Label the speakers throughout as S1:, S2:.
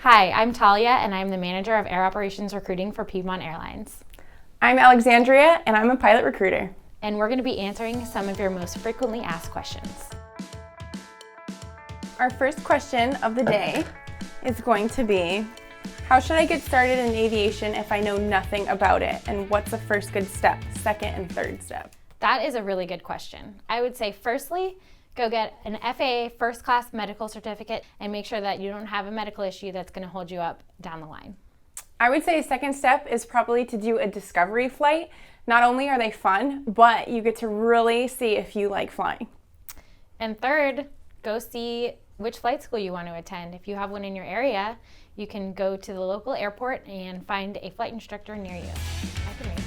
S1: Hi, I'm Talia, and I'm the manager of Air Operations Recruiting for Piedmont Airlines.
S2: I'm Alexandria, and I'm a pilot recruiter.
S1: And we're going to be answering some of your most frequently asked questions.
S2: Our first question of the day is going to be, how should I get started in aviation if I know nothing about it? And what's the first good step, second and third step?
S1: That is a really good question. I would say, firstly, go get an FAA first class medical certificate and make sure that you don't have a medical issue that's going to hold you up down the line.
S2: I would say a second step is probably to do a discovery flight. Not only are they fun, but you get to really see if you like flying.
S1: And third, go see which flight school you want to attend. If you have one in your area, you can go to the local airport and find a flight instructor near you. I can read.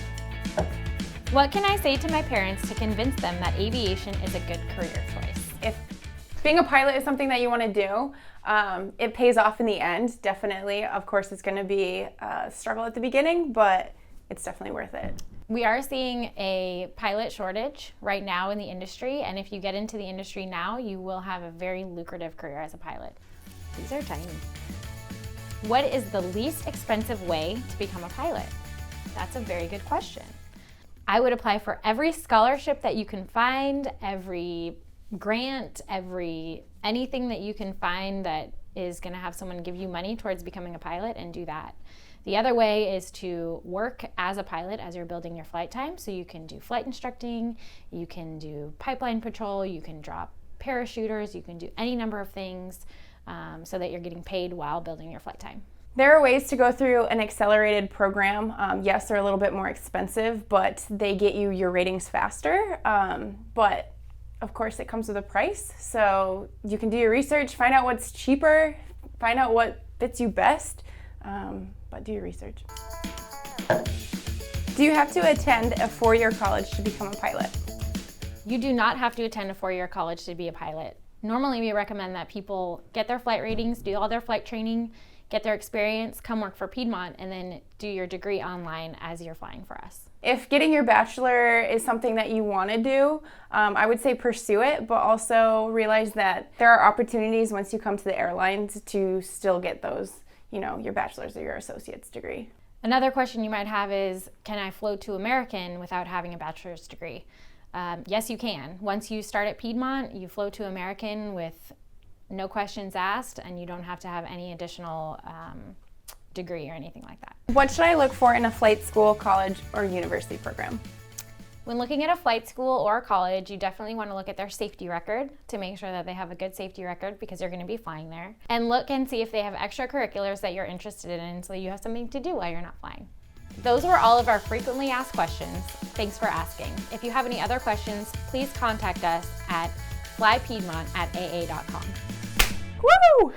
S1: What can I say to my parents to convince them that aviation is a good career choice?
S2: If being a pilot is something that you want to do, it pays off in the end, definitely. Of course, it's going to be a struggle at the beginning, but it's definitely worth it.
S1: We are seeing a pilot shortage right now in the industry, and if you get into the industry now, you will have a very lucrative career as a pilot. These are tiny. What is the least expensive way to become a pilot? That's a very good question. I would apply for every scholarship that you can find, every grant, anything that you can find that is going to have someone give you money towards becoming a pilot, and do that. The other way is to work as a pilot as you're building your flight time. So you can do flight instructing, you can do pipeline patrol, you can drop parachuters, you can do any number of things so that you're getting paid while building your flight time.
S2: There are ways to go through an accelerated program. Yes, they're a little bit more expensive, but they get you your ratings faster. But of course, it comes with a price. So you can do your research, find out what's cheaper, find out what fits you best, but do your research. Do you have to attend a 4-year college to become a pilot?
S1: You do not have to attend a 4-year college to be a pilot. Normally, we recommend that people get their flight ratings, do all their flight training, get their experience, come work for Piedmont, and then do your degree online as you're flying for us.
S2: If getting your bachelor is something that you want to do, I would say pursue it, but also realize that there are opportunities once you come to the airlines to still get those, your bachelor's or your associate's degree.
S1: Another question you might have is, can I float to American without having a bachelor's degree? Yes, you can. Once you start at Piedmont, you float to American with no questions asked, and you don't have to have any additional degree or anything like that.
S2: What should I look for in a flight school, college, or university program?
S1: When looking at a flight school or a college, you definitely want to look at their safety record to make sure that they have a good safety record, because you're going to be flying there. And look and see if they have extracurriculars that you're interested in, so you have something to do while you're not flying. Those were all of our frequently asked questions. Thanks for asking. If you have any other questions, please contact us at flypiedmont@aa.com.
S2: Woo!